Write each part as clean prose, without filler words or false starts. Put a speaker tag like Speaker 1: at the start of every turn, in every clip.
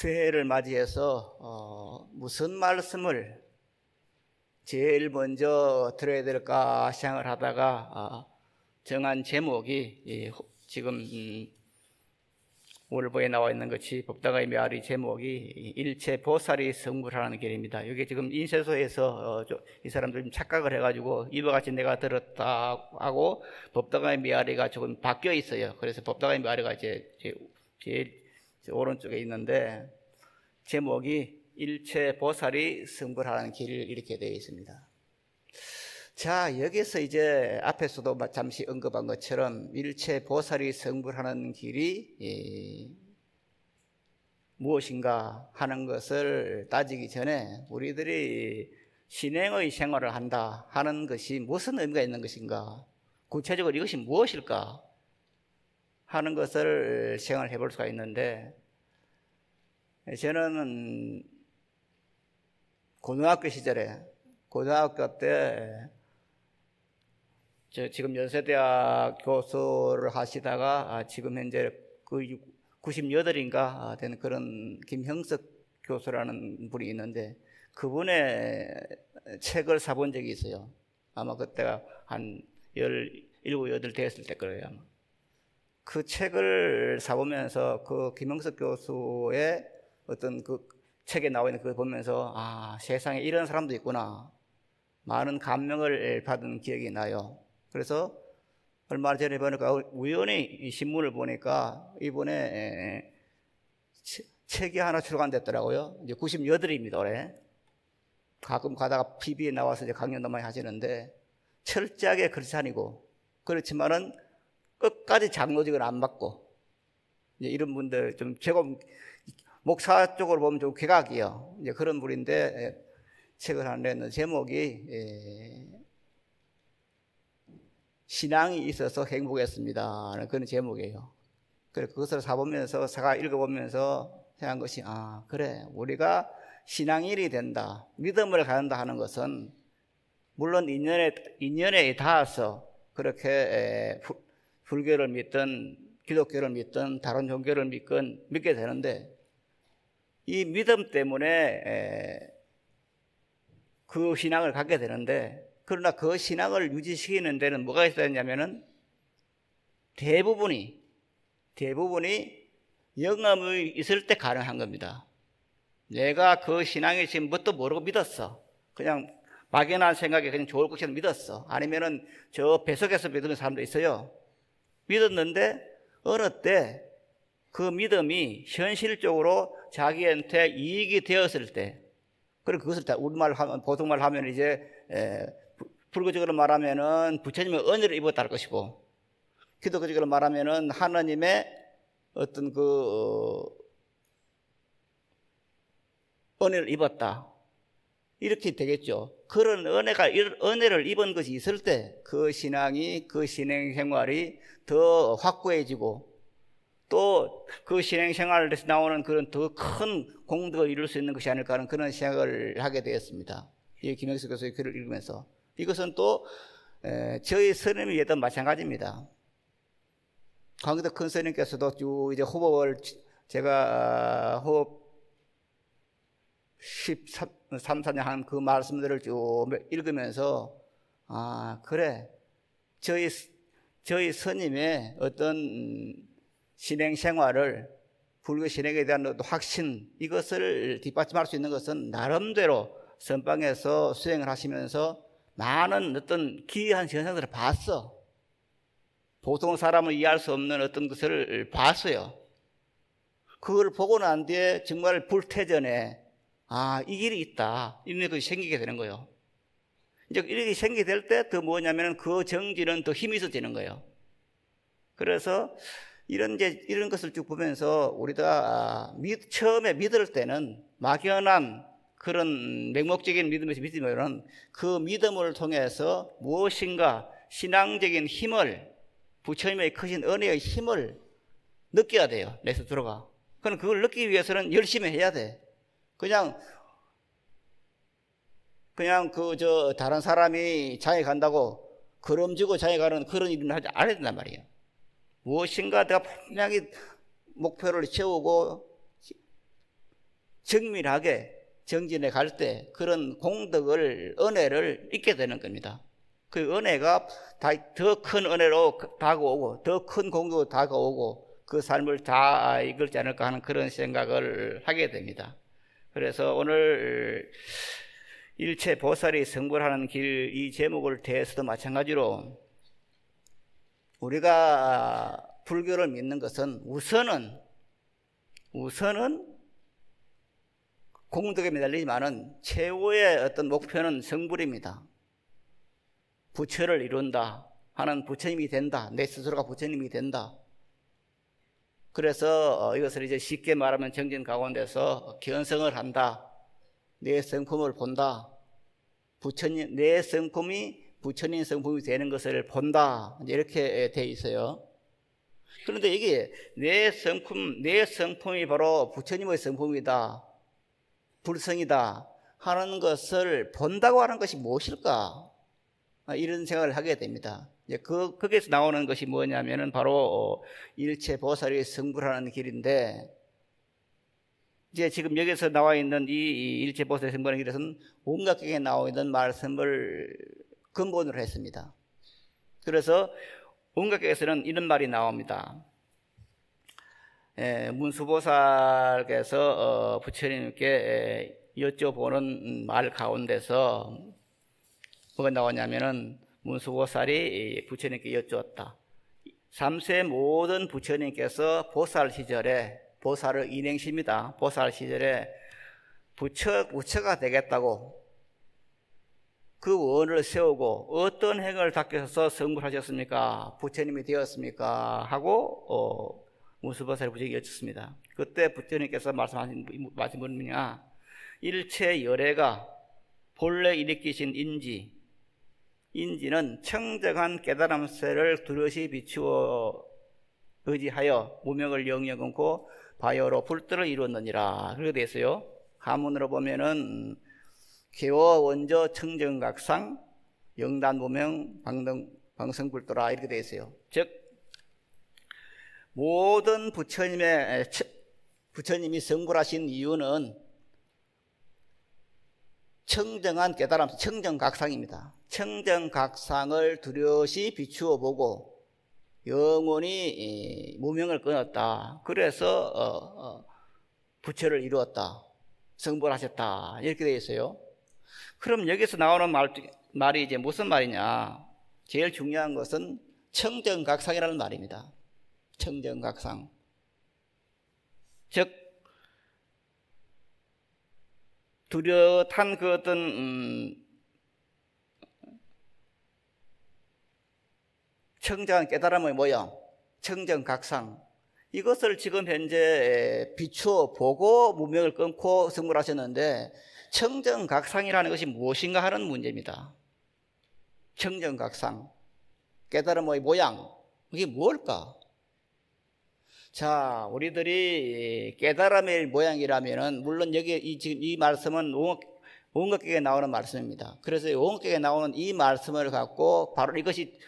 Speaker 1: 새해를 맞이해서 무슨 말씀을 제일 먼저 들어야 될까 생각을 하다가 정한 제목이 지금 월보에 나와 있는 것이 법다가의 메아리 제목이 일체보살이 성불하는 길입니다. 이게 지금 인쇄소에서 이 사람들이 착각을 해가지고 이와 같이 내가 들었다 하고 법다가의 메아리가 조금 바뀌어 있어요. 그래서 법다가의 메아리가 제일 오른쪽에 있는데 제목이 일체보살이 성불하는 길 이렇게 되어 있습니다. 자, 여기서 이제 앞에서도 잠시 언급한 것처럼 일체보살이 성불하는 길이 무엇인가 하는 것을 따지기 전에 우리들이 신행의 생활을 한다 하는 것이 무슨 의미가 있는 것인가, 구체적으로 이것이 무엇일까 하는 것을 생각을 해볼 수가 있는데, 저는 고등학교 시절에, 고등학교 때 지금 연세대학 교수를 하시다가 지금 현재 거의 98인가 된 그런 김형석 교수라는 분이 있는데, 그분의 책을 사본 적이 있어요. 아마 그때가 한 17, 18 됐을 때 거예요. 아마. 그 책을 사보면서 그 김형석 교수의 어떤 그 책에 나와 있는 그걸 보면서 세상에 이런 사람도 있구나, 많은 감명을 받은 기억이 나요. 그래서 얼마 전에 보니까 우연히 이 신문을 보니까 이번에 책이 하나 출간됐더라고요. 이제 98입니다 올해. 가끔 가다가 TV에 나와서 이제 강연도 많이 하시는데, 철저하게 크리스찬이고 그렇지만은 끝까지 장로직을 안 받고, 이제 이런 분들 좀 제법 목사 쪽으로 보면 좀 괴각이요. 이제 그런 분인데 책을 하나 냈는데 제목이 신앙이 있어서 행복했습니다. 그런 제목이에요. 그래, 그것을 사보면서, 읽어보면서 생각한 것이, 그래, 우리가 신앙인이 된다, 믿음을 갖는다 하는 것은, 물론 인연에 닿아서 그렇게 불교를 믿든, 기독교를 믿든, 다른 종교를 믿게 되는데, 이 믿음 때문에 그 신앙을 갖게 되는데, 그러나 그 신앙을 유지시키는 데는 뭐가 있어야 되냐면은 대부분이 영험이 있을 때 가능한 겁니다. 내가 그 신앙이 지금 뭣도 모르고 믿었어. 그냥 막연한 생각에 그냥 좋을 것처럼 믿었어. 아니면은 저 배석에서 믿는 사람도 있어요. 믿었는데 어느 때 그 믿음이 현실적으로 자기한테 이익이 되었을 때, 그리고 그것을 다 우리말 하면, 보통말 하면 이제 불교적으로 말하면은 부처님의 은혜를 입었다 할 것이고, 기독교적으로 말하면은 하나님의 어떤 은혜를 입었다, 이렇게 되겠죠. 그런 은혜를 입은 것이 있을 때 그 신앙이, 그 신행 생활이 더 확고해지고, 또 그 신행 생활에서 나오는 그런 더 큰 공덕을 이룰 수 있는 것이 아닐까 하는 그런 생각을 하게 되었습니다. 이 김영석 교수의 글을 읽으면서. 이것은 또 저희 스님이 예도 마찬가지입니다. 강기도 큰 스님께서도 쭉 이제 호법을, 제가 호법 13, 14년 한 그 말씀들을 쭉 읽으면서, 그래, 저희 스님의 어떤 신행 생활을, 불교 신행에 대한 확신, 이것을 뒷받침할 수 있는 것은 나름대로 선방에서 수행을 하시면서 많은 어떤 기이한 현상들을 봤어. 보통 사람은 이해할 수 없는 어떤 것을 봤어요. 그걸 보고 난 뒤에 정말 불태전에 이 길이 있다, 이런 것이 생기게 되는 거예요. 이제 이렇게 생기게 될 때 더 뭐냐면 그 정지는 더 힘이 있어지는 거예요. 그래서 이런 것을 쭉 보면서 우리가 처음에 믿을 때는 막연한 그런 맹목적인 믿음에서 믿으면 그 믿음을 통해서 무엇인가 신앙적인 힘을, 부처님의 크신 은혜의 힘을 느껴야 돼요. 내 스스로가. 그럼 그걸 느끼기 위해서는 열심히 해야 돼. 그냥 다른 사람이 장에 간다고 걸음지고 장에 가는 그런 일은 하지 않아야 된단 말이에요. 무엇인가 내가 분명히 목표를 세우고 정밀하게 정진해 갈 때 그런 공덕을, 은혜를 잊게 되는 겁니다. 그 은혜가 더 큰 은혜로 다가오고 더 큰 공덕으로 다가오고 그 삶을 다 이끌지 않을까 하는 그런 생각을 하게 됩니다. 그래서 오늘 일체 보살이 성불하는 길, 이 제목을 대해서도 마찬가지로 우리가 불교를 믿는 것은 우선은 공덕에 매달리지만은 최고의 어떤 목표는 성불입니다. 부처를 이룬다 하는 부처님이 된다. 내 스스로가 부처님이 된다. 그래서 이것을 이제 쉽게 말하면 정진 가운데서 견성을 한다. 내 성품을 본다. 내 성품이 부처님 성품이 되는 것을 본다. 이렇게 돼 있어요. 그런데 이게 내 성품이 바로 부처님의 성품이다. 불성이다. 하는 것을 본다고 하는 것이 무엇일까? 이런 생각을 하게 됩니다. 이제 거기에서 나오는 것이 뭐냐면은 바로 일체 보살이 성불하는 길인데, 이제 지금 여기서 나와 있는 이 일체 보살이 성불하는 길에서는 온갖 경에 나와 있는 말씀을 근본으로 했습니다. 그래서 온갖 경에서는 이런 말이 나옵니다. 문수보살께서 부처님께 여쭤보는 말 가운데서 뭐가 나오냐면은 문수보살이 부처님께 여쭈었다. 3세 모든 부처님께서 보살 시절에, 보살을 인행십니다. 보살 시절에 부처가 되겠다고 그 원을 세우고 어떤 행을 닦여서 성불하셨습니까? 부처님이 되었습니까? 하고 문수보살이 부처님께 여쭙습니다. 그때 부처님께서 말씀하신 것이 뭐냐? 일체 열애가 본래 일으키신 인지는 청정한 깨달음세를 두려시 비추어 의지하여 무명을 영영 끊고 바요로 불뜰을 이루었느니라. 그렇게 되어 있어요. 한문으로 보면은 개워 원조 청정각상 영단 무명 방성불도라 이렇게 되어 있어요. 즉 모든 부처님이 성불하신 이유는 청정한 깨달음, 청정각상입니다. 청정각상을 두려시 비추어 보고 영원히 무명을 끊었다. 그래서 부처를 이루었다. 성불하셨다. 이렇게 되어 있어요. 그럼 여기서 나오는 말이 이제 무슨 말이냐? 제일 중요한 것은 청정각상이라는 말입니다. 청정각상. 즉 뚜렷한 그 어떤 청정한 깨달음의 모양, 청정각상, 이것을 지금 현재 비추어 보고 무명을 끊고 성불하셨는데, 청정각상이라는 것이 무엇인가 하는 문제입니다. 청정각상, 깨달음의 모양, 이게 뭘까? 자, 우리들이 깨달음의 모양이라면은, 물론 여기 지금 이 말씀은 원각격에 나오는 말씀입니다. 그래서 원각격에 나오는 이 말씀을 갖고 바로 이것이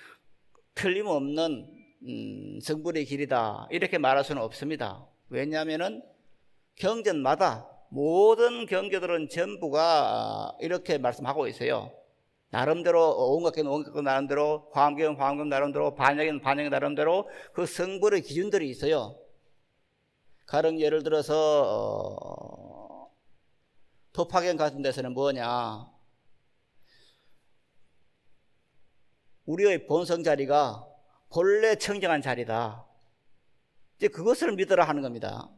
Speaker 1: 틀림없는 성불의 길이다, 이렇게 말할 수는 없습니다. 왜냐하면은 경전마다 모든 경전들은 전부가 이렇게 말씀하고 있어요. 나름대로 원각격은 원각격 나름대로, 화엄경은 화엄경 나름대로, 반야경은 반야경 나름대로 그 성불의 기준들이 있어요. 가령 예를 들어서 도파경 같은 데서는 뭐냐, 우리의 본성 자리가 본래 청정한 자리다, 이제 그것을 믿으라 하는 겁니다.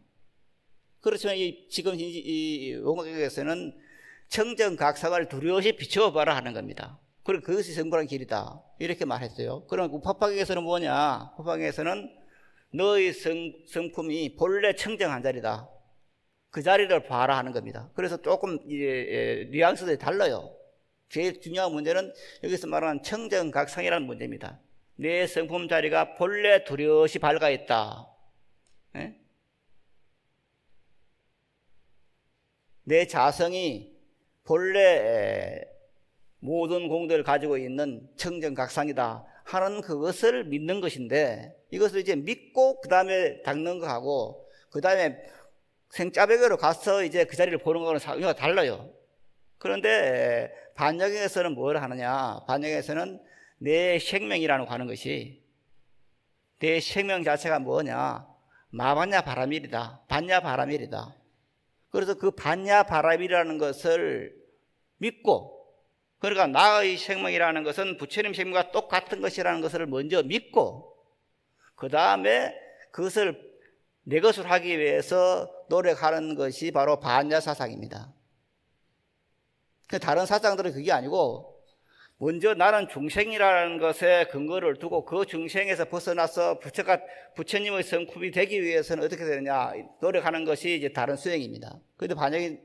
Speaker 1: 그렇지만 지금 이 원각격에서는 청정각상을 두려시 비추어봐라 하는 겁니다. 그리고 그것이 성불한 길이다, 이렇게 말했어요. 그럼 우파파경에서는 뭐냐? 우파파경에서는 너의 성품이 본래 청정한 자리다, 그 자리를 봐라 하는 겁니다. 그래서 조금 뉘앙스들이 달라요. 제일 중요한 문제는 여기서 말하는 청정각상이라는 문제입니다. 내 성품 자리가 본래 두려시 밝아 있다. 네? 내 자성이 본래 모든 공덕을 가지고 있는 청정각상이다 하는 그것을 믿는 것인데, 이것을 이제 믿고 그 다음에 닦는 거하고, 그 다음에 생짜배기로 가서 이제 그 자리를 보는 거는 의미가 달라요. 그런데 반야경에서는 뭘 하느냐? 반야경에서는 내 생명이라고 하는 것이, 내 생명 자체가 뭐냐? 마반야 바라밀이다. 반야 바라밀이다. 그래서 그 반야 바라밀이라는 것을 믿고, 그러니까 나의 생명이라는 것은 부처님 생명과 똑같은 것이라는 것을 먼저 믿고, 그 다음에 그것을 내 것으로 하기 위해서 노력하는 것이 바로 반야 사상입니다. 다른 사상들은 그게 아니고, 먼저 나는 중생이라는 것에 근거를 두고 그 중생에서 벗어나서 부처님의 성품이 되기 위해서는 어떻게 되느냐 노력하는 것이 이제 다른 수행입니다. 그런데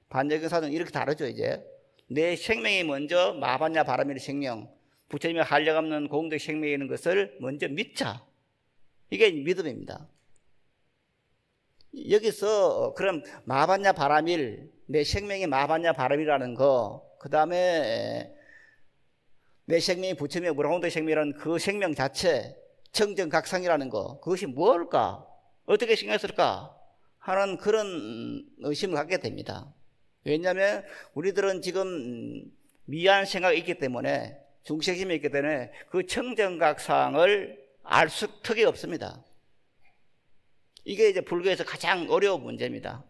Speaker 1: 반야경 사상은 이렇게 다르죠. 이제 내 생명이 먼저 마반야 바라밀 생명, 부처님의 한량없는 공덕 생명이 있는 것을 먼저 믿자. 이게 믿음입니다. 여기서 그럼 마반야 바라밀, 내 생명이 마반야 바라밀이라는 거, 그 다음에 내 생명이 부처님의 무라공덕 생명이라는 그 생명 자체, 청정각상이라는 거, 그것이 뭘까? 어떻게 생겼을까? 하는 그런 의심을 갖게 됩니다. 왜냐하면 우리들은 지금 미한 생각이 있기 때문에, 중생심이 있기 때문에 그 청정각상을 알 턱이 없습니다. 이게 이제 불교에서 가장 어려운 문제입니다.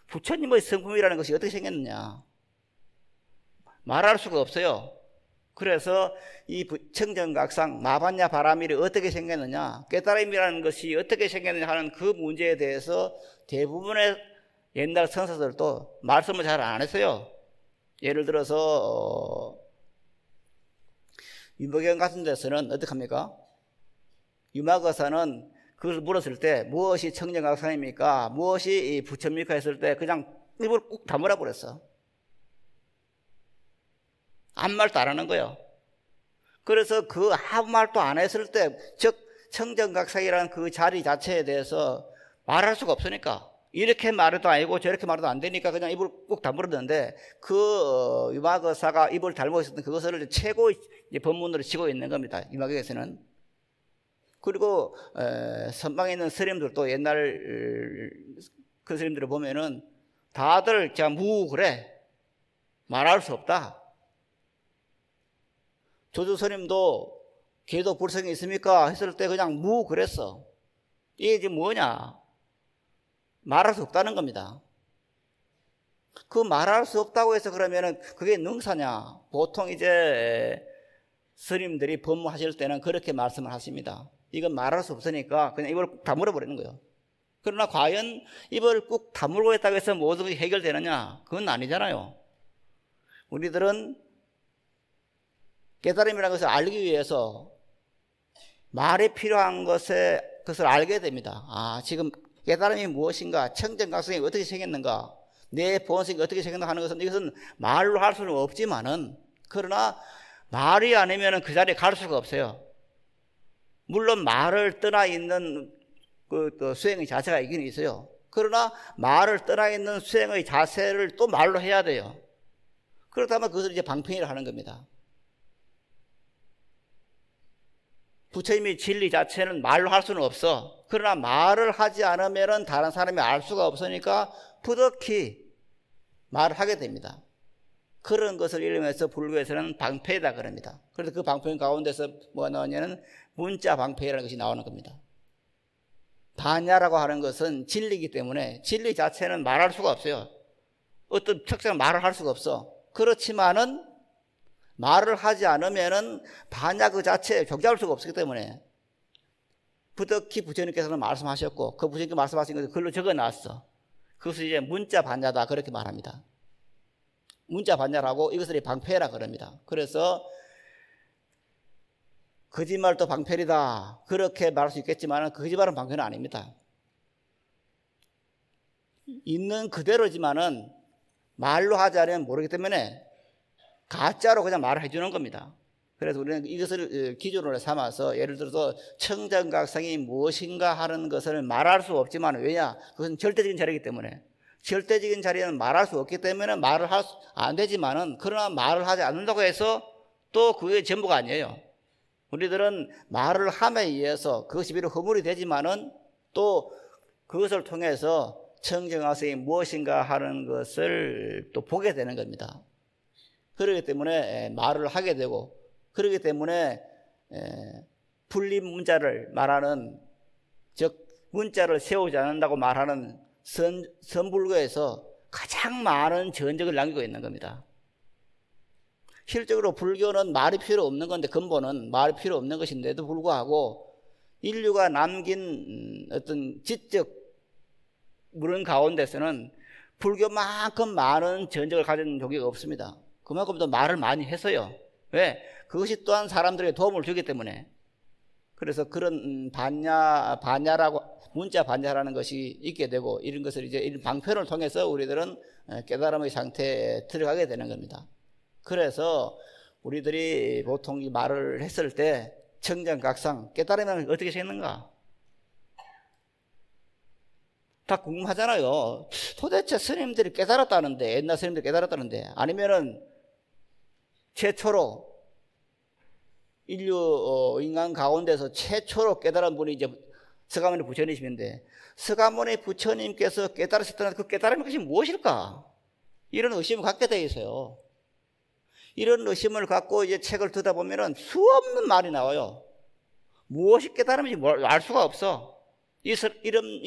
Speaker 1: 부처님의 성품이라는 것이 어떻게 생겼느냐? 말할 수가 없어요. 그래서 이 청정각상, 마반야 바라밀이 어떻게 생겼느냐, 깨달음이라는 것이 어떻게 생겼느냐 하는 그 문제에 대해서 대부분의 옛날 선사들도 말씀을 잘 안 했어요. 예를 들어서 유목경 같은 데서는 어떻게 합니까? 유마거사는 그걸 물었을 때 무엇이 청정각상입니까? 무엇이 부처입니까? 했을 때 그냥 입을 꾹 다물어 버렸어. 아무 말도 안 하는 거예요. 그래서 그 아무 말도 안 했을 때, 즉 청정각상이라는 그 자리 자체에 대해서 말할 수가 없으니까, 이렇게 말해도 아니고 저렇게 말해도 안 되니까 그냥 입을 꾹 다물었는데, 그 유마거사가 입을 다물고 있었던 그것을 최고의 법문으로 치고 있는 겁니다. 유마경에서는. 그리고 선방에 있는 스님들도 옛날 그 스님들을 보면은 다들 자 무 그래, 말할 수 없다. 조주 스님도 계도 불성이 있습니까? 했을 때 그냥 무 그랬어. 이게 지금 뭐냐? 말할 수 없다는 겁니다. 그 말할 수 없다고 해서 그러면은 그게 능사냐? 보통 이제 스님들이 법문하실 때는 그렇게 말씀을 하십니다. 이건 말할 수 없으니까 그냥 입을 꾹 다물어 버리는 거예요. 그러나 과연 입을 꾹 다물고 했다고 해서 모든 것이 해결되느냐? 그건 아니잖아요. 우리들은 깨달음이라는 것을 알기 위해서 말이 필요한 그것을 알게 됩니다. 아, 지금 깨달음이 무엇인가, 청정각성이 어떻게 생겼는가, 내 본성이 어떻게 생겼는가 하는 것은 이것은 말로 할 수는 없지만은, 그러나 말이 아니면 그 자리에 갈 수가 없어요. 물론 말을 떠나 있는 그 수행의 자세가 있긴 있어요. 그러나 말을 떠나 있는 수행의 자세를 또 말로 해야 돼요. 그렇다면 그것을 이제 방편이라 하는 겁니다. 부처님의 진리 자체는 말로 할 수는 없어. 그러나 말을 하지 않으면 다른 사람이 알 수가 없으니까 부득이 말을 하게 됩니다. 그런 것을 이름해서 불교에서는 방패이다 그럽니다. 그래서 그 방패 가운데서 뭐가 나오냐면 문자 방패라는 것이 나오는 겁니다. 반야라고 하는 것은 진리이기 때문에 진리 자체는 말할 수가 없어요. 어떤 특정한 말을 할 수가 없어. 그렇지만은 말을 하지 않으면은 반야 그 자체에 존재할 수가 없기 때문에 부득이 부처님께서는 말씀하셨고 그 부처님께 말씀하신 것을 글로 적어놨어. 그것을 이제 문자 반야다 그렇게 말합니다. 문자 반야라고 이것을 방패라 그럽니다. 그래서 거짓말도 방패이다 그렇게 말할 수 있겠지만 그 거짓말은 방패는 아닙니다. 있는 그대로지만은 말로 하지 않으면 모르기 때문에 가짜로 그냥 말을 해주는 겁니다. 그래서 우리는 이것을 기준으로 삼아서 예를 들어서 청정각상이 무엇인가 하는 것을 말할 수 없지만 왜냐? 그것은 절대적인 자리이기 때문에 절대적인 자리에는 말할 수 없기 때문에 말을 안 되지만은 그러나 말을 하지 않는다고 해서 또 그게 전부가 아니에요. 우리들은 말을 함에 의해서 그것이 비록 허물이 되지만은 또 그것을 통해서 청정각성이 무엇인가 하는 것을 또 보게 되는 겁니다. 그렇기 때문에 말을 하게 되고, 그렇기 때문에 분리 문자를 말하는, 즉 문자를 세우지 않는다고 말하는 선불교에서 가장 많은 전적을 남기고 있는 겁니다. 실적으로 불교는 말이 필요 없는 건데, 근본은 말이 필요 없는 것인데도 불구하고 인류가 남긴 어떤 지적 물은 가운데서는 불교만큼 많은 전적을 가진 종교가 없습니다. 그만큼 더 말을 많이 해서요. 왜? 그것이 또한 사람들에게 도움을 주기 때문에. 그래서 그런 반야라고, 문자 반야라는 것이 있게 되고, 이런 것을 이제 이런 방편을 통해서 우리들은 깨달음의 상태에 들어가게 되는 겁니다. 그래서 우리들이 보통 이 말을 했을 때 청정각상, 깨달음이라는 게 어떻게 생겼는가? 다 궁금하잖아요. 도대체 스님들이 깨달았다는데, 옛날 스님들이 깨달았다는데, 아니면은 최초로 인류 인간 가운데서 최초로 깨달은 분이 이제 서가모니 부처님이신데, 서가모니 부처님께서 깨달으셨다는 그 깨달음의 것이 무엇일까? 이런 의심을 갖게 되어 있어요. 이런 의심을 갖고 이제 책을 듣다 보면은 수없는 말이 나와요. 무엇이 깨달음인지 알 수가 없어. 이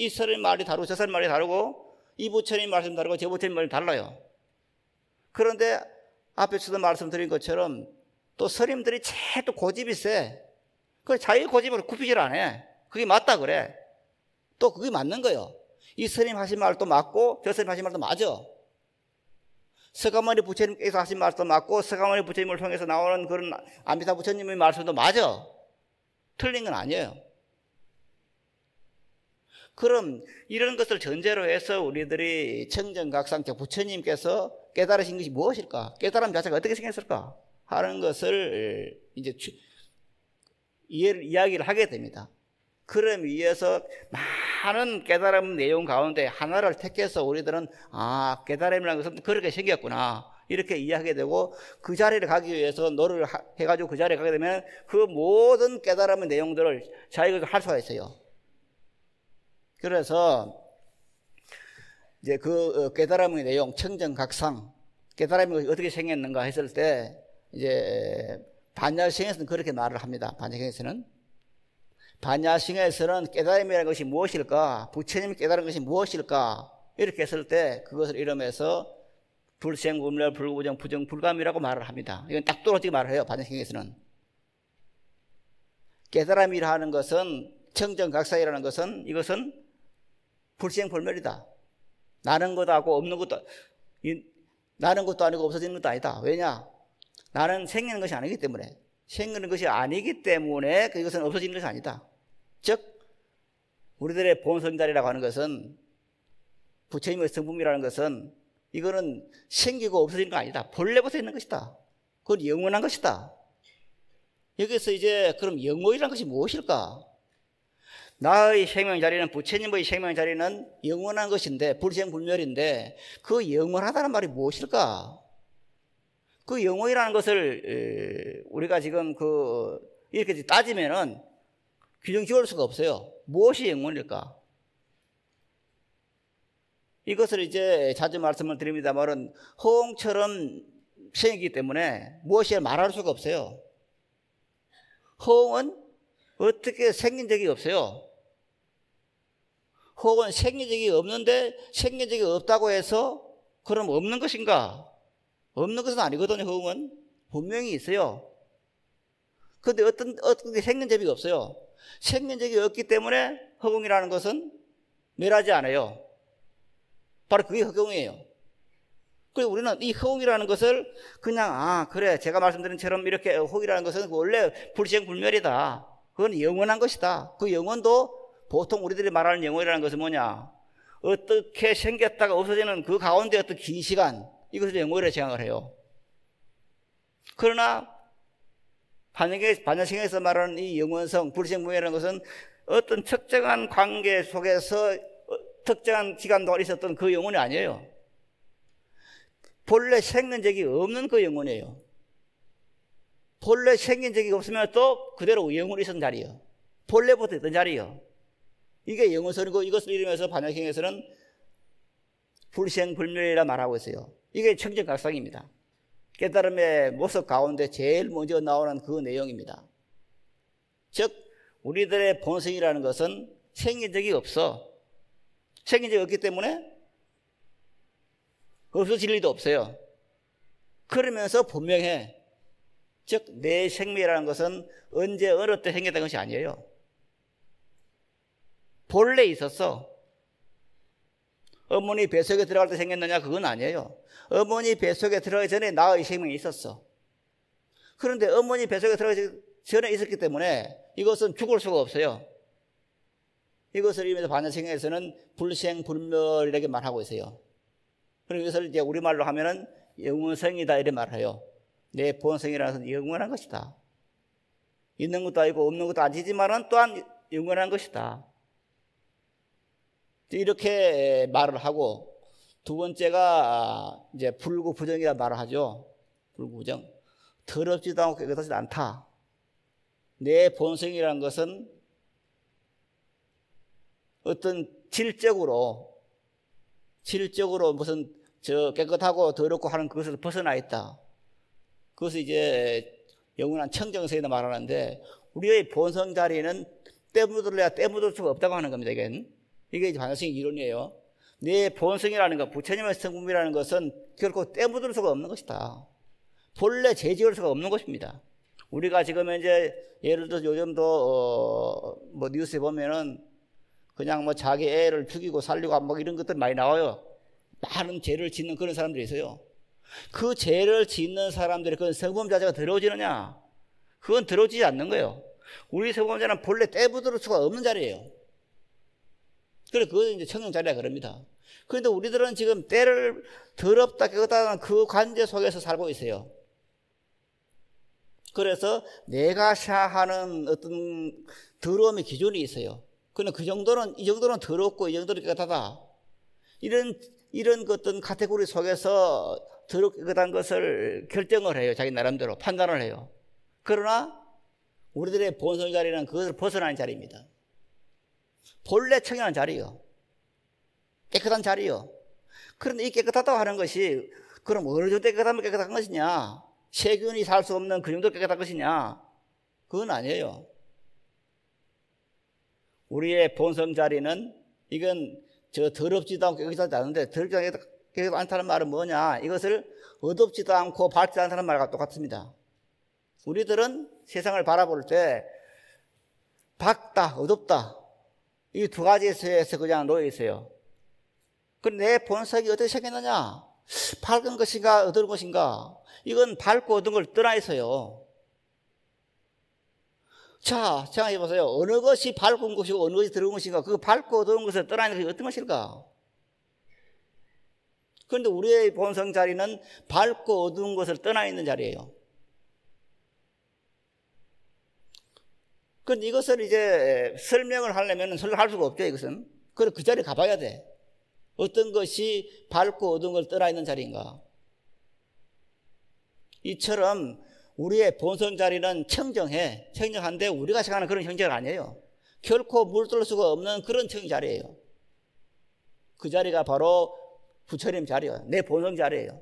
Speaker 1: 사람의 말이 다르고 저 사람의 말이 다르고, 이 부처님 말씀 다르고 저 부처님 말이 달라요. 그런데 앞에서도 말씀드린 것처럼 또 스님들이 또 고집이 세. 그 자기 고집을 굽히질 않아. 그게 맞다 그래. 또 그게 맞는 거예요. 이 스님 하신 말도 맞고 저 스님 하신 말도 맞아. 서가모니 부처님께서 하신 말도 맞고 서가모니 부처님을 통해서 나오는 그런 아미타 부처님의 말씀도 맞아. 틀린 건 아니에요. 그럼 이런 것을 전제로 해서 우리들이 청정각상 부처님께서 깨달으신 것이 무엇일까? 깨달음 자체가 어떻게 생겼을까? 하는 것을 이제 이야기를 하게 됩니다. 그럼 위해서 많은 깨달음 내용 가운데 하나를 택해서 우리들은 깨달음이라는 것은 그렇게 생겼구나 이렇게 이해하게 되고, 그 자리를 가기 위해서 노력을 해가지고 그 자리에 가게 되면 그 모든 깨달음의 내용들을 자기가 할 수가 있어요. 그래서 이제 그 깨달음의 내용, 청정각상, 깨달음이 어떻게 생겼는가 했을 때 이제 반야성에서는 그렇게 말을 합니다. 반야성에서는 깨달음이라는 것이 무엇일까? 부처님이 깨달은 것이 무엇일까? 이렇게 했을 때 그것을 이름해서 불생불멸, 불구부정, 부정불감이라고 말을 합니다. 이건 딱 떨어지게 말을 해요. 반야성에서는. 깨달음이라는 것은, 청정각상이라는 것은, 이것은 불생불멸이다. 나는 것도 하고 없는 것도, 나는 것도 아니고 없어지는 것도 아니다. 왜냐? 나는 생기는 것이 아니기 때문에. 생기는 것이 아니기 때문에 그것은 없어지는 것이 아니다. 즉 우리들의 본성자리라고 하는 것은, 부처님의 성품이라는 것은, 이거는 생기고 없어지는 거 아니다. 본래부터 있는 것이다. 그건 영원한 것이다. 여기서 이제 그럼 영원이라는 것이 무엇일까? 나의 생명자리는, 부처님의 생명자리는 영원한 것인데, 불생불멸인데 그 영원하다는 말이 무엇일까? 그 영원이라는 것을 우리가 지금 이렇게 따지면은 규정 지을 수가 없어요. 무엇이 영원일까? 이것을 이제 자주 말씀을 드립니다만은 허공처럼 생기기 때문에 무엇이 말할 수가 없어요. 허공은 어떻게 생긴 적이 없어요. 혹은 생긴 적이 없는데 생긴 적이 없다고 해서 그럼 없는 것인가? 없는 것은 아니거든요. 허공은 분명히 있어요. 그런데 어떤 게 생긴 적이 없어요. 생긴 적이 없기 때문에 허공이라는 것은 멸하지 않아요. 바로 그게 허공이에요. 그래서 우리는 이 허공이라는 것을 그냥 그래, 제가 말씀드린 처럼 이렇게 허공이라는 것은 원래 불생불멸이다. 그건 영원한 것이다. 그 영원도 보통 우리들이 말하는 영원이라는 것은 뭐냐? 어떻게 생겼다가 없어지는 그 가운데 어떤 긴 시간, 이것을 영원이라고 생각을 해요. 그러나 반야성에서 말하는 이 영원성, 불생불멸이라는 것은 어떤 특정한 관계 속에서 특정한 기간 동안 있었던 그 영혼이 아니에요. 본래 생긴 적이 없는 그 영혼이에요. 본래 생긴 적이 없으면 또 그대로 영혼이 있었던 자리예요. 본래부터 있던 자리예요. 이게 영원선이고, 이것을 이루면서 반야성에서는 불생불멸이라 말하고 있어요. 이게 청정각상입니다. 깨달음의 모습 가운데 제일 먼저 나오는 그 내용입니다. 즉 우리들의 본성이라는 것은 생긴 적이 없어. 생긴 적이 없기 때문에 없어질 리도 없어요. 그러면서 분명해. 즉 내 생명이라는 것은 언제 어느 때 생겼던 것이 아니에요. 본래 있었어. 어머니 뱃속에 들어갈 때 생겼느냐? 그건 아니에요. 어머니 뱃속에 들어가기 전에 나의 생명이 있었어. 그런데 어머니 뱃속에 들어가기 전에 있었기 때문에 이것은 죽을 수가 없어요. 이것을 이면서 반야성에서는 불생불멸이라고 말하고 있어요. 그리고 이것을 이제 우리말로 하면은 영원성이다 이렇게 말해요. 내 본성이라는 것은 영원한 것이다. 있는 것도 아니고 없는 것도 아니지만은 또한 영원한 것이다. 이렇게 말을 하고, 두 번째가 이제 불구부정이라 말을 하죠. 불구부정. 더럽지도 않고 깨끗하지도 않다. 내 본성이라는 것은 어떤 질적으로 무슨 깨끗하고 더럽고 하는 그것에서 벗어나 있다. 그것을 이제 영원한 청정성이라 말하는데, 우리의 본성 자리는 떼묻을래야 떼묻을 수가 없다고 하는 겁니다. 이게 이제 반야성의 이론이에요. 내 본성이라는 것, 부처님의 성품이라는 것은 결코 떼묻을 수가 없는 것이다. 본래 재지을 수가 없는 것입니다. 우리가 지금 이제 예를 들어 요즘도 뭐 뉴스에 보면은 그냥 뭐 자기 애를 죽이고 살리고 뭐 이런 것들 많이 나와요. 많은 죄를 짓는 그런 사람들이 있어요. 그 죄를 짓는 사람들의 그 성품 자체가 더러워지느냐? 그건 더러워지지 않는 거예요. 우리 성품 자는 본래 떼묻을 수가 없는 자리예요. 그래, 그것은 이제 청정 자리라 그럽니다. 그런데 우리들은 지금 때를 더럽다 깨끗하다는 그 관제 속에서 살고 있어요. 그래서 내가 생각하는 어떤 더러움의 기준이 있어요. 그런데 이 정도는 더럽고 이 정도는 깨끗하다. 이런 어떤 카테고리 속에서 더럽고 깨끗한 것을 결정을 해요. 자기 나름대로 판단을 해요. 그러나 우리들의 본성 자리는 그것을 벗어나는 자리입니다. 본래 청정한 자리요. 깨끗한 자리요. 그런데 이 깨끗하다고 하는 것이 그럼 어느 정도 깨끗하면 깨끗한 것이냐? 세균이 살 수 없는 그 정도 깨끗한 것이냐? 그건 아니에요. 우리의 본성 자리는 이건 더럽지도 않고 깨끗하지 않은데, 더럽지도 않고 깨끗하지 않다는 말은 뭐냐? 이것을 어둡지도 않고 밝지도 않다는 말과 똑같습니다. 우리들은 세상을 바라볼 때 밝다, 어둡다, 이 두 가지에서 그냥 놓여 있어요. 그럼 내 본성이 어떻게 생겼느냐? 밝은 것인가, 어두운 것인가? 이건 밝고 어두운 걸 떠나 있어요. 자, 생각해 보세요. 어느 것이 밝은 것이고 어느 것이 어두운 것인가? 그 밝고 어두운 것을 떠나 있는 것이 어떤 것일까? 그런데 우리의 본성 자리는 밝고 어두운 것을 떠나 있는 자리예요. 그런데 이것을 이제 설명을 하려면 설명할 수가 없죠, 이것은. 그래서 그 자리에 가봐야 돼. 어떤 것이 밝고 어두운 걸 떠나 있는 자리인가? 이처럼 우리의 본성 자리는 청정한데 우리가 생각하는 그런 형제가 아니에요. 결코 물들 수가 없는 그런 청정 자리예요. 그 자리가 바로 부처님 자리예요. 내 본성 자리예요.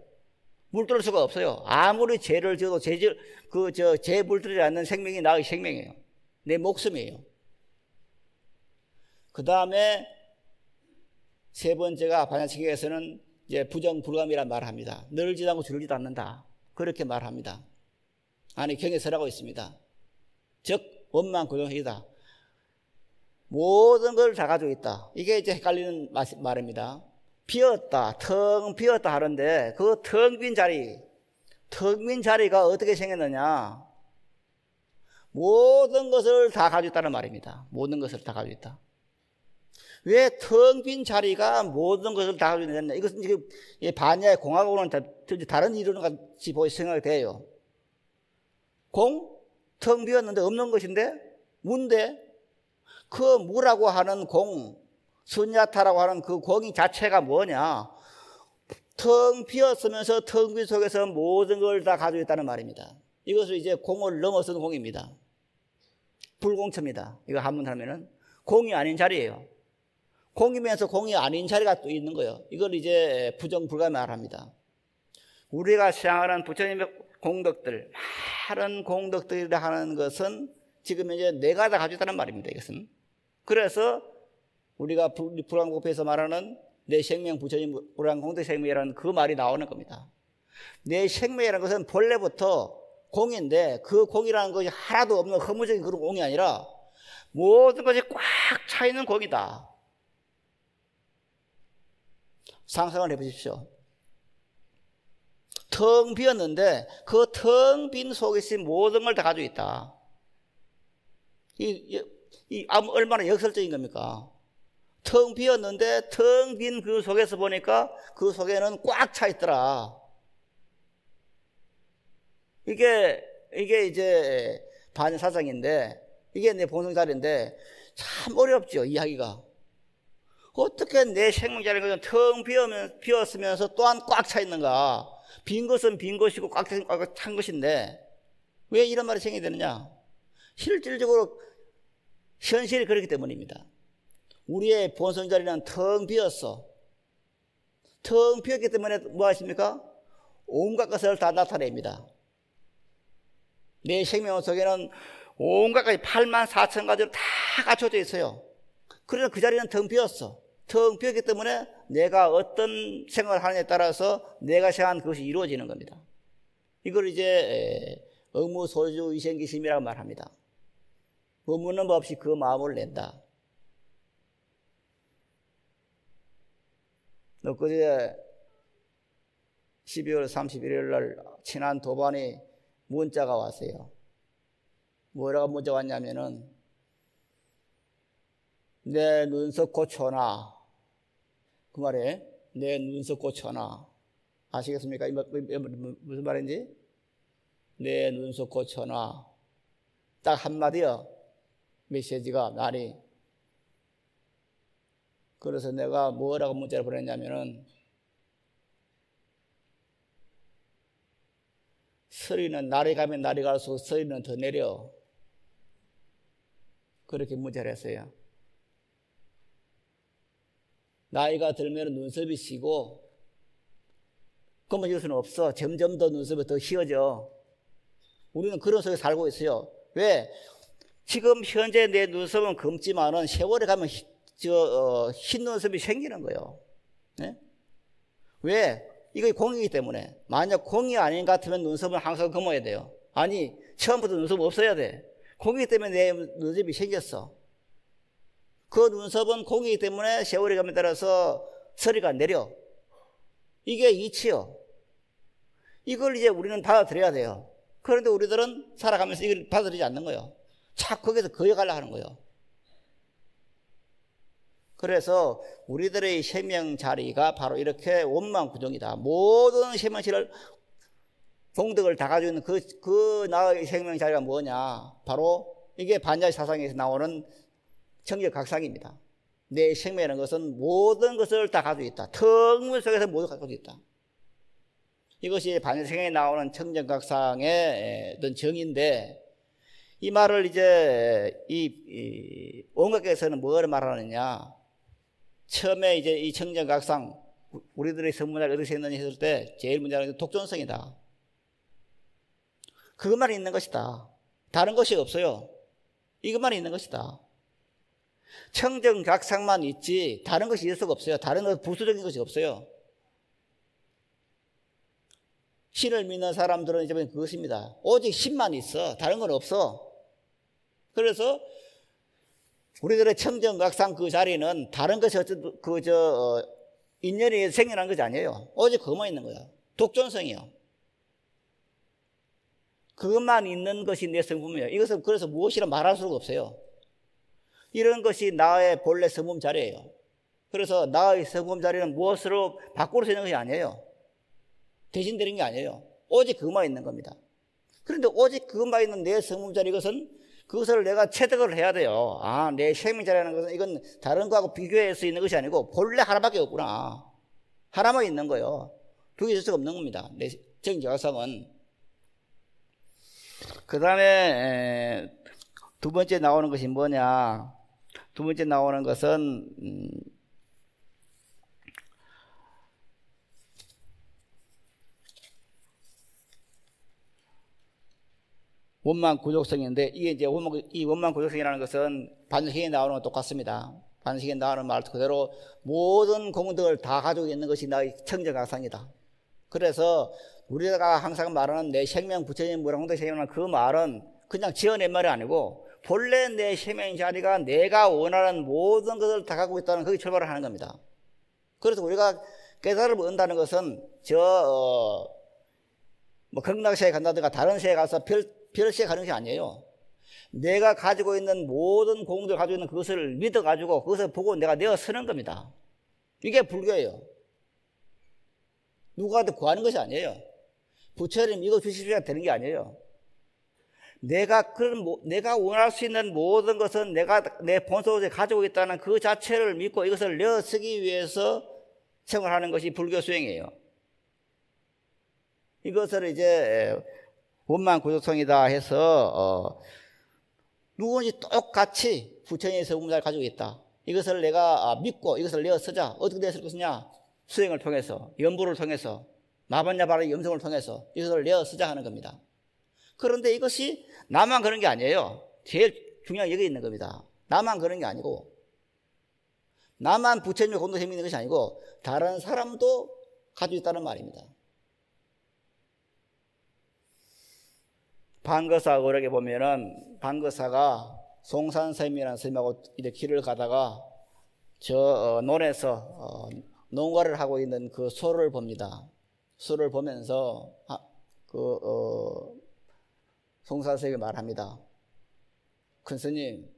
Speaker 1: 물들 수가 없어요. 아무리 죄를 지어도 죄 물들지 않는 생명이 나의 생명이에요. 내 목숨이에요. 그 다음에 세 번째가 반야층에서는 이제 부정불감이란 말을 합니다. 늘지도 않고 줄지도 않는다. 그렇게 말합니다. 아니, 경에 설하고 있습니다. 즉, 원만고정이다. 모든 걸 다 가지고 있다. 이게 이제 헷갈리는 말입니다. 비었다, 텅 비었다 하는데 그 텅 빈 자리가 어떻게 생겼느냐? 모든 것을 다 가지고 있다는 말입니다. 모든 것을 다 가지고 있다. 왜 텅 빈 자리가 모든 것을 다 가지고 있느냐? 이것은 지금 반야의 공하고는 다른 이론 같이 생각이 돼요. 텅 비었는데 없는 것인데, 무인데, 그 무라고 하는 수냐타라고 하는 그 공이 자체가 뭐냐? 텅 비었으면서 텅 빈 속에서 모든 걸 다 가지고 있다는 말입니다. 이것을 이제 공을 넘어서는 공입니다. 불공처입니다. 이거 한번 하면은 공이 아닌 자리예요. 공이면서 공이 아닌 자리가 또 있는 거예요. 이걸 이제 부정불가 말합니다. 우리가 생각하는 부처님의 공덕들, 많은 공덕들이라 하는 것은 지금 이제 내가 다 가지고 있다는 말입니다. 이것은. 그래서 우리가 불광법에서 말하는 내 생명 부처님 불광공덕생명이라는 그 말이 나오는 겁니다. 내 생명이라는 것은 본래부터 공인데 그 공이라는 것이 하나도 없는 허무적인 그런 공이 아니라 모든 것이 꽉 차 있는 공이다. 상상을 해보십시오. 텅 비었는데 그 텅 빈 속에 있는 모든 걸 다 가지고 있다. 얼마나 역설적인 겁니까? 텅 비었는데 텅 빈 그 속에서 보니까 그 속에는 꽉 차 있더라. 이게 이제 반사상인데, 이게 내 본성자리인데, 참 어렵죠, 이야기가. 어떻게 내 생명자리가 텅 비었으면서 또한 꽉 차 있는가? 빈 것은 빈 것이고 꽉 찬 것인데, 왜 이런 말이 생기게 되느냐? 실질적으로 현실이 그렇기 때문입니다. 우리의 본성자리는 텅 비었어. 텅 비었기 때문에 뭐 하십니까? 온갖 것을 다 나타냅니다. 내 생명 속에는 온갖 가지 8만 4천 가지로 다 갖춰져 있어요. 그래서 그 자리는 텅 비었어. 텅 비었기 때문에 내가 어떤 생각을 하느냐에 따라서 내가 생각한 그것이 이루어지는 겁니다. 이걸 이제 의무소유 위생기심이라고 말합니다. 의무는 법 없이 그 마음을 낸다. 엊그제 12월 31일 날 친한 도반이 문자가 왔어요. 뭐라고 문자 왔냐면은 내 눈썹 고쳐놔. 그 말에 내 눈썹 고쳐놔. 아시겠습니까? 무슨 말인지? 내 눈썹 고쳐놔. 딱 한마디요. 메시지가 말이. 그래서 내가 뭐라고 문자를 보냈냐면은 서리는 날이 가면 날이 갈수록 서리는 더 내려. 그렇게 문자를 했어요. 나이가 들면 눈썹이 쉬고 검어질 수는 없어. 점점 더 눈썹이 더 휘어져. 우리는 그런 속에 살고 있어요. 왜? 지금 현재 내 눈썹은 검지만은 세월이 가면 흰 눈썹이 생기는 거예요. 네? 왜? 이거 공이기 때문에. 만약 공이 아닌 것 같으면 눈썹은 항상 검어야 돼요. 아니, 처음부터 눈썹 없어야 돼. 공이기 때문에 내 눈썹이 생겼어. 그 눈썹은 공이기 때문에 세월이 감에 따라서 서리가 내려. 이게 이치요. 이걸 이제 우리는 받아들여야 돼요. 그런데 우리들은 살아가면서 이걸 받아들이지 않는 거예요. 자꾸 거기서 거여가려고 하는 거예요. 그래서 우리들의 생명 자리가 바로 이렇게 원망구정이다. 모든 생명체를 공덕을 다 가지고 있는 그 나의 생명 자리가 뭐냐? 바로 이게 반야의 사상에서 나오는 청적각상입니다. 내 생명이라는 것은 모든 것을 다 가지고 있다. 텅문 속에서 모두 가지고 있다. 이것이 반야생에 나오는 청정각상의 어떤 정의인데, 이 말을 이제 이 원각에서는 뭐를 말하느냐? 처음에 이제 이 청정각상 우리들의 선문을 어디서 했느냐 했을 때 제일 문제는 독존성이다. 그것만 있는 것이다. 다른 것이 없어요. 이것만 있는 것이다. 청정각상만 있지 다른 것이 있을 수가 없어요. 다른 것 부수적인 것이 없어요. 신을 믿는 사람들은 이제 그것입니다. 오직 신만 있어. 다른 건 없어. 그래서 우리들의 청정각상 그 자리는 다른 것이 어쨌든 인연이 생겨난 것이 아니에요. 오직 그것만 있는 거야. 독존성이요. 그것만 있는 것이 내 성품이에요. 이것은 그래서 무엇이라 말할 수가 없어요. 이런 것이 나의 본래 성품 자리예요. 그래서 나의 성품 자리는 무엇으로 바꾸어 서 있는 것이 아니에요. 대신되는 게 아니에요. 오직 그것만 있는 겁니다. 그런데 오직 그것만 있는 내 성품 자리, 이것은 그것을 내가 체득을 해야 돼요. 아, 내 생명 자리라는 것은 이건 다른 거하고 비교할 수 있는 것이 아니고 본래 하나밖에 없구나. 하나만 있는 거예요. 두 개 있을 수가 없는 겁니다. 내 정정각상은. 그 다음에 두 번째 나오는 것이 뭐냐? 두 번째 나오는 것은 원만 구족성인데 이게 이제 이 원만 구족성이라는 것은 반석에 나오는 것 똑같습니다. 반석에 나오는 말 그대로 모든 공덕을 다 가지고 있는 것이 나의 청정각상이다. 그래서 우리가 항상 말하는 내 생명 부처님 무량공덕 생명이라는 그 말은 그냥 지어낸 말이 아니고 본래 내 생명 자리가 내가 원하는 모든 것을 다 갖고 있다는 거기 출발을 하는 겁니다. 그래서 우리가 깨달음을 얻는다는 것은 뭐 극락세에 간다든가 다른 세에 가서 별세에 가는 것이 아니에요. 내가 가지고 있는 모든 공덕을 가지고 있는 그것을 믿어가지고 그것을 보고 내가 내어 쓰는 겁니다. 이게 불교예요. 누구한테 구하는 것이 아니에요. 부처님 이거 주십시오 되는 게 아니에요. 내가 원할 수 있는 모든 것은 내가 내 본소에 가지고 있다는 그 자체를 믿고 이것을 내어 쓰기 위해서 생활하는 것이 불교 수행이에요. 이것을 이제 원만 구족성이다 해서 누구든지 똑같이 부처님의 성품자를 가지고 있다. 이것을 내가 믿고 이것을 내어 쓰자. 어떻게 내어 쓸 것이냐? 수행을 통해서, 연부를 통해서, 마반야바라의 염성을 통해서 이것을 내어 쓰자 하는 겁니다. 그런데 이것이 나만 그런 게 아니에요. 제일 중요한 여기 있는 겁니다. 나만 그런 게 아니고, 나만 부처님의 공덕심이 있는 것이 아니고 다른 사람도 가지고 있다는 말입니다. 방거사 어록에 보면은 방거사가 송산스님이라는 스님하고 이제 길을 가다가 저 논에서 농가를 하고 있는 그 소를 봅니다. 소를 보면서 송산스님이 말합니다. 큰 스님,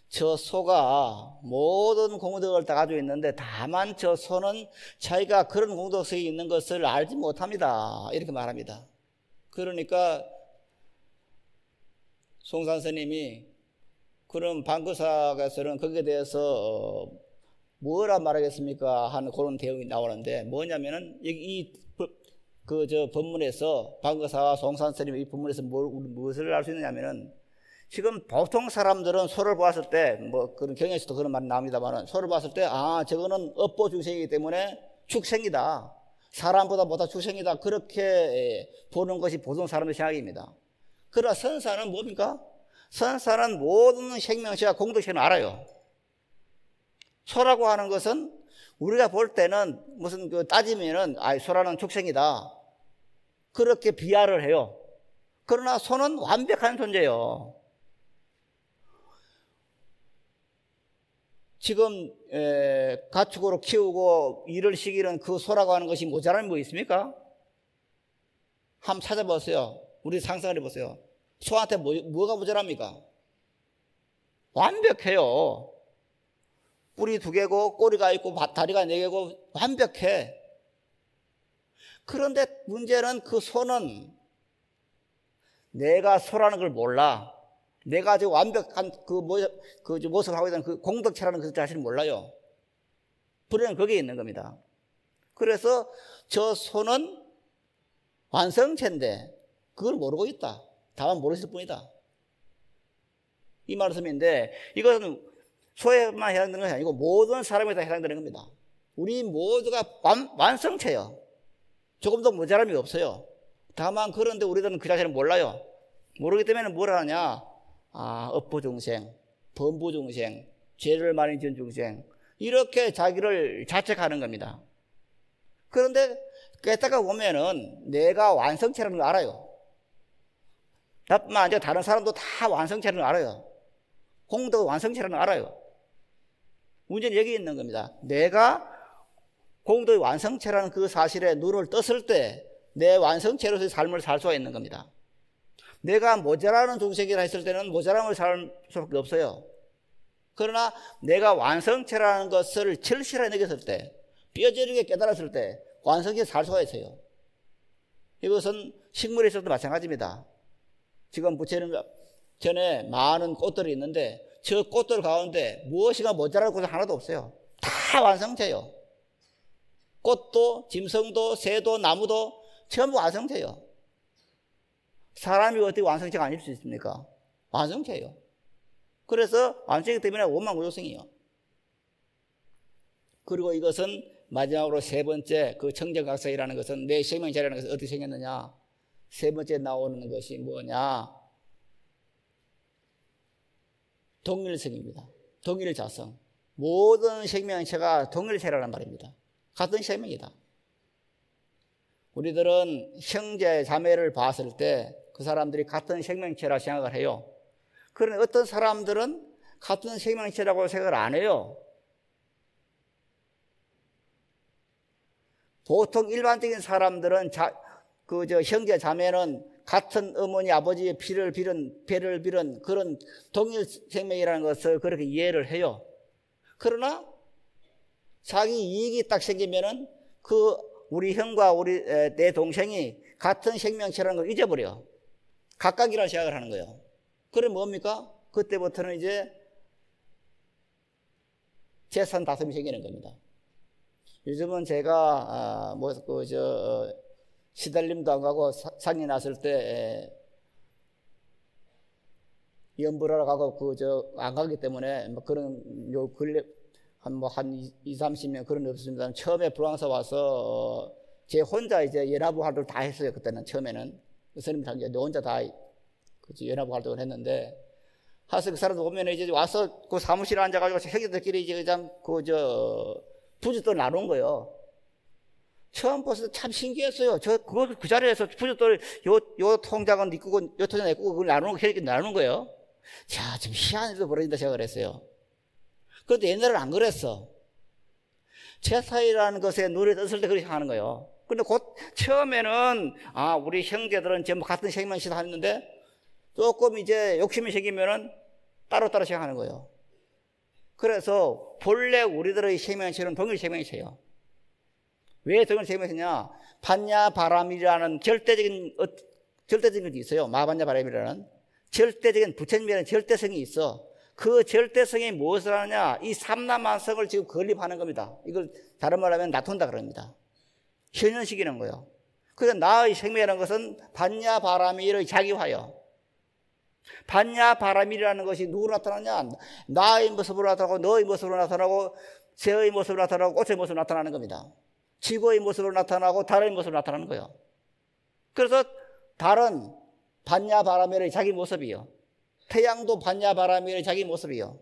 Speaker 1: 저 소가 모든 공덕을 다 가지고 있는데 다만 저 소는 자기가 그런 공덕성이 있는 것을 알지 못합니다. 이렇게 말합니다. 그러니까 송산 스님이 그럼 방거사에서는 거기에 대해서 뭐라 말하겠습니까? 하는 그런 대응이 나오는데 뭐냐면은 저 법문에서 방거사와 송산 스님이 이 법문에서 무엇을 알 수 있느냐면은 지금 보통 사람들은 소를 보았을 때 뭐 그런 경에서도 그런 말이 나옵니다만은 소를 봤을 때 저거는 업보 중생이기 때문에 축생이다. 사람보다 못한 축생이다. 그렇게 보는 것이 보통 사람의 생각입니다. 그러나 선사는 뭡니까? 선사는 모든 생명체와 공덕심을 알아요. 소라고 하는 것은 우리가 볼 때는 무슨 따지면은 소라는 축생이다. 그렇게 비하를 해요. 그러나 소는 완벽한 존재예요. 지금 가축으로 키우고 일을 시키는 그 소라고 하는 것이 모자람이 뭐 있습니까? 한번 찾아보세요. 우리 상상을 해보세요. 소한테 뭐가 모자랍니까? 완벽해요. 뿔이 2개고 꼬리가 있고 다리가 4개고 완벽해. 그런데 문제는 그 소는 내가 소라는 걸 몰라. 내가 지금 완벽한 모습을 하고 있는 그 공덕체라는 그 자신을 몰라요. 불행은 거기에 있는 겁니다. 그래서 저 소는 완성체인데 그걸 모르고 있다. 다만 모르실 뿐이다. 이 말씀인데 이것은 소에만 해당되는 것이 아니고 모든 사람에 다 해당되는 겁니다. 우리 모두가 완성체예요. 조금도 모자람이 없어요. 다만 그런데 우리들은 그 자체를 몰라요. 모르기 때문에 뭘 하냐? 업보중생, 범부중생, 죄를 많이 지은 중생, 이렇게 자기를 자책하는 겁니다. 그런데 깨닫다 보면은 내가 완성체라는 걸 알아요. 나뿐만 아니라 다른 사람도 다 완성체라는 걸 알아요. 공덕 완성체라는 걸 알아요. 문제는 여기 있는 겁니다. 내가 공덕의 완성체라는 그 사실에 눈을 떴을 때 내 완성체로서의 삶을 살 수가 있는 겁니다. 내가 모자라는 중생이라 했을 때는 모자람을 살 수밖에 없어요. 그러나 내가 완성체라는 것을 절실하게 느꼈을 때, 뼈저리게 깨달았을 때 완성체에 살 수가 있어요. 이것은 식물에 있어도 마찬가지입니다. 지금 부처님 전에 많은 꽃들이 있는데 저 꽃들 가운데 무엇이가 모자랄 곳은 하나도 없어요. 다 완성체예요. 꽃도 짐승도 새도 나무도 전부 완성체예요. 사람이 어떻게 완성체가 아닐 수 있습니까? 완성체예요. 그래서 완성체이기 때문에 원만구족성이에요. 그리고 이것은 마지막으로 세 번째 그 청정각성이라는 것은 내 생명자라는 것은 어떻게 생겼느냐? 세 번째 나오는 것이 뭐냐? 동일성입니다. 동일자성. 모든 생명체가 동일체라는 말입니다. 같은 생명이다. 우리들은 형제 자매를 봤을 때 그 사람들이 같은 생명체라 생각을 해요. 그런데 어떤 사람들은 같은 생명체라고 생각을 안 해요. 보통 일반적인 사람들은 형제 자매는 같은 어머니 아버지의 피를 빌은 배를 빌은 그런 동일 생명이라는 것을 그렇게 이해를 해요. 그러나 자기 이익이 딱 생기면은 우리 형과 내 동생이 같은 생명체라는 걸 잊어버려. 각각이라는 생각을 하는 거예요. 그래 뭡니까? 그때부터는 이제 재산 다툼이 생기는 겁니다. 요즘은 제가 시달림도 안 가고 상이 났을 때 연부하러 가고 안 가기 때문에 뭐 그런 근래 한 2, 30년 그런 게 없습니다. 처음에 프랑스 와서 제 혼자 이제 연합부 활동을 다 했어요. 그때는 처음에는 스님 단계 내 혼자 다 연합부 활동을 했는데 하서 그 사람들 오면 이제 와서 그 사무실에 앉아가지고 형제들끼리 이제 그냥 부주돌 나눈 거예요. 처음 봤을 때 참 신기했어요. 그 자리에서 부주돌 요 통장은 네 거고 요 통장 내 거고 그걸 나누는 거예요. 자, 좀 희한한 일도 벌어진다 생각을 했어요. 그런데 옛날에는 안 그랬어. 제사이라는 것에 눈에 떴을 때 그렇게 하는 거예요. 근데 곧 처음에는 우리 형제들은 전부 같은 생명체다 했는데 조금 이제 욕심이 생기면은 따로따로 생각하는 거예요. 그래서 본래 우리들의 생명체는 동일 생명체예요. 왜 동일 생명체냐? 반야바람이라는 절대적인 것이 있어요. 마반야바람이라는 절대적인 부처님이라는 절대성이 있어. 그 절대성이 무엇을 하느냐? 이 삼라만성을 지금 건립하는 겁니다. 이걸 다른 말로 하면 놔둔다 그럽니다. 현현시키는 거예요. 그래서 나의 생명이라는 것은 반야바라밀의 자기화요. 반야바라밀이라는 것이 누구로 나타나냐? 나의 모습으로 나타나고 너의 모습으로 나타나고 새의 모습으로 나타나고 꽃의 모습으로 나타나는 겁니다. 지구의 모습으로 나타나고 달의 모습으로 나타나는 거예요. 그래서 달은 반야바라밀의 자기 모습이요. 태양도 반야바라밀의 자기 모습이요.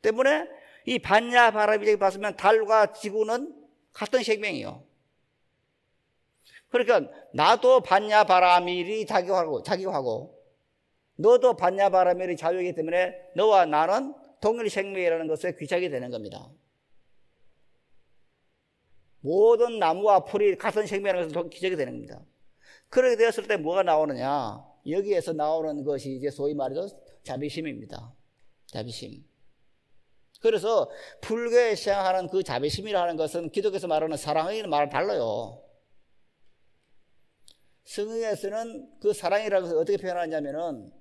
Speaker 1: 때문에 이 반야바라밀을 봤으면 달과 지구는 같은 생명이요. 그러니까 나도 반야바라밀이 자기화고 너도 반야바라밀이 자유이기 때문에 너와 나는 동일 생명이라는 것에 귀착이 되는 겁니다. 모든 나무와 풀이 같은 생명이라는 것에 귀착이 되는 겁니다. 그렇게 되었을 때 뭐가 나오느냐? 여기에서 나오는 것이 이제 소위 말해서 자비심입니다. 자비심. 그래서 불교에 시행하는 그 자비심이라는 것은 기독교에서 말하는 사랑의 말을 달라요. 성경에서는 그 사랑이라는 것을 어떻게 표현하냐면은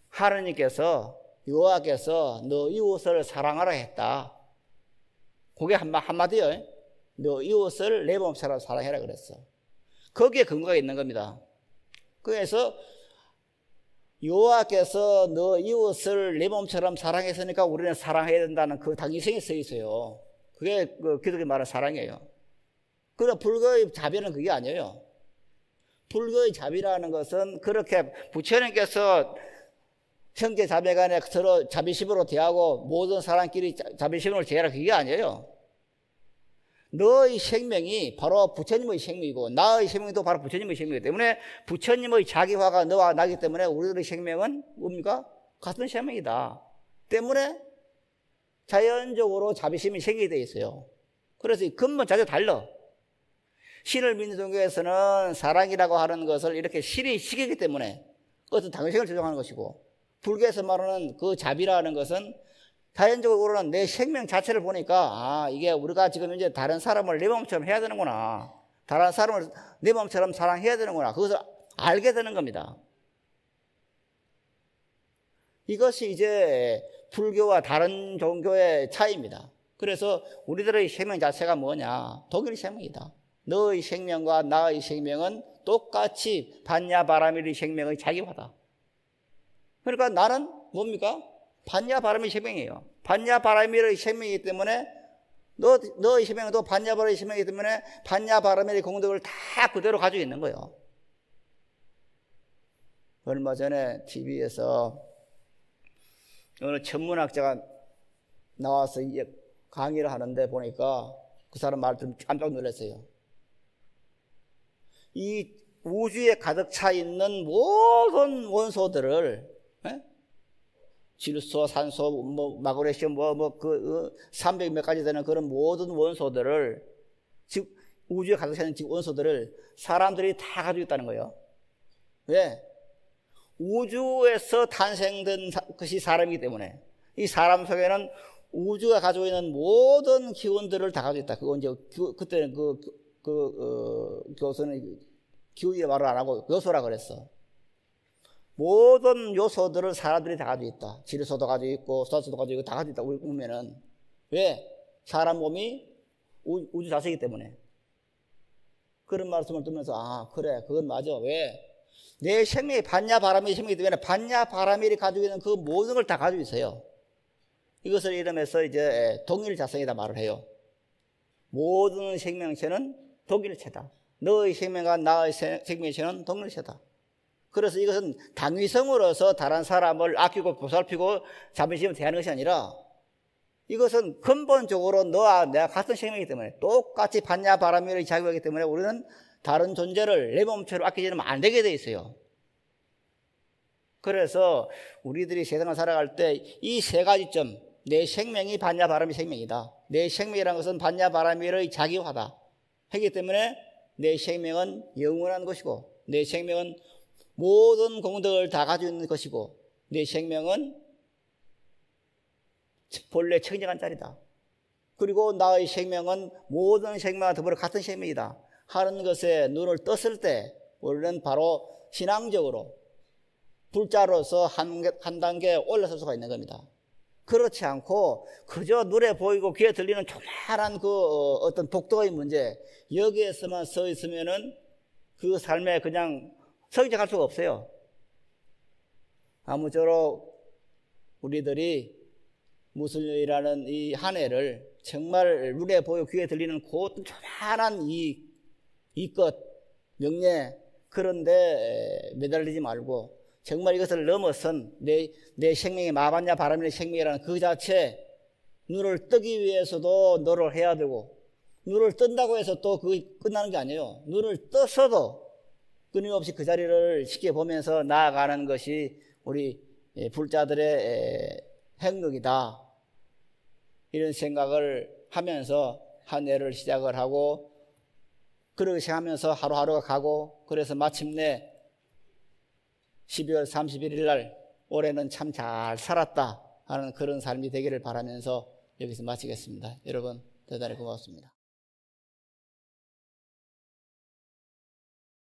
Speaker 1: 하느님께서 여호와께서 너 이웃을 사랑하라 했다. 그게 한마디요. 너 이웃을 내 몸처럼 사랑해라 그랬어. 거기에 근거가 있는 겁니다. 그래서 여호와께서 너 이웃을 내 몸처럼 사랑했으니까 우리는 사랑해야 된다는 그 당위성이 써 있어요. 그게 기독교 말하는 사랑이에요. 그러나 불교의 자비는 그게 아니에요. 불교의 자비라는 것은 그렇게 부처님께서 형제 자매 간에 서로 자비심으로 대하고 모든 사람끼리 자비심으로 대하라 그게 아니에요. 너의 생명이 바로 부처님의 생명이고 나의 생명도 바로 부처님의 생명이기 때문에 부처님의 자기화가 너와 나기 때문에 우리들의 생명은 뭡니까? 같은 생명이다. 때문에 자연적으로 자비심이 생기게 되어 있어요. 그래서 이 근본 자체가 달라. 신을 믿는 종교에서는 사랑이라고 하는 것을 이렇게 신이 시키기 때문에 어떤 당위성을 조정하는 것이고 불교에서 말하는 그 자비라는 것은 자연적으로는 내 생명 자체를 보니까 이게 우리가 지금 이제 다른 사람을 내 몸처럼 해야 되는구나. 다른 사람을 내 몸처럼 사랑해야 되는구나. 그것을 알게 되는 겁니다. 이것이 이제 불교와 다른 종교의 차이입니다. 그래서 우리들의 생명 자체가 뭐냐? 독일 생명이다. 너의 생명과 나의 생명은 똑같이 반야바라밀의 생명의 자기화다. 그러니까 나는 뭡니까? 반야바라밀 생명이에요. 반야바라밀의 생명이기 때문에 너의 생명도 반야바라밀의 생명이기 때문에 반야바라밀의 공덕을 다 그대로 가지고 있는 거예요. 얼마 전에 TV에서 어느 천문학자가 나와서 강의를 하는데 보니까 그 사람 말 들으면 깜짝 놀랐어요. 이 우주에 가득 차 있는 모든 원소들을, 질소, 산소, 마그네슘, 300 몇 가지 되는 그런 모든 원소들을, 즉 우주에 가득 차 있는 원소들을 사람들이 다 가지고 있다는 거예요. 왜? 우주에서 탄생된 것이 사람이기 때문에 이 사람 속에는 우주가 가지고 있는 모든 기운들을 다 가지고 있다. 그건 이제 그때는 교수는 기운이라 말을 안 하고 요소라 그랬어. 모든 요소들을 사람들이 다 가지고 있다. 질소도 가지고 있고 산소도 가지고 있고 다 가지고 있다. 우리 보면은 왜? 사람 몸이 우주 자체이기 때문에. 그런 말씀을 듣면서 아 그래 그건 맞아. 왜? 내 생명이 반야바라밀 생명이기 때문에 반야바라밀이 가지고 있는 그 모든 걸 다 가지고 있어요. 이것을 이름해서 이제 동일자성이다 말을 해요. 모든 생명체는 동일체다. 너의 생명과 나의 생명체는 동일체다. 그래서 이것은 당위성으로서 다른 사람을 아끼고 보살피고 자비심을 대하는 것이 아니라 이것은 근본적으로 너와 내가 같은 생명이기 때문에 똑같이 반야바라밀을 작용하기 때문에 우리는 다른 존재를 내 몸처럼 아끼지는 안 되게 돼 있어요. 그래서 우리들이 세상을 살아갈 때 이 세 가지 점, 내 생명이 반야바라밀 생명이다. 내 생명이라는 것은 반야바라밀의 작용하다. 하기 때문에 내 생명은 영원한 것이고 내 생명은 모든 공덕을 다 가지고 있는 것이고 내 생명은 본래 청정한 자리다. 그리고 나의 생명은 모든 생명과 더불어 같은 생명이다 하는 것에 눈을 떴을 때 우리는 바로 신앙적으로 불자로서 한 단계 올라설 수가 있는 겁니다. 그렇지 않고 그저 눈에 보이고 귀에 들리는 조그마한 어떤 독도의 문제 여기에서만 서 있으면은 그 삶에 그냥 성장할 수가 없어요. 아무쪼록 우리들이 무술년이라는 이 한 해를 정말 눈에 보이고 귀에 들리는 그 조그마한 이것 명예 그런데 매달리지 말고 정말 이것을 넘어선 내 생명이 마반야바라밀 생명이라는 그 자체 눈을 뜨기 위해서도 노력을 해야 되고 눈을 뜬다고 해서 또 그게 끝나는 게 아니에요. 눈을 떴어도 끊임없이 그 자리를 지켜보면서 나아가는 것이 우리 불자들의 행동이다. 이런 생각을 하면서 한 해를 시작을 하고 그렇게 하면서 하루하루가 가고 그래서 마침내 12월 31일 날 올해는 참 잘 살았다 하는 그런 삶이 되기를 바라면서 여기서 마치겠습니다. 여러분 대단히 고맙습니다.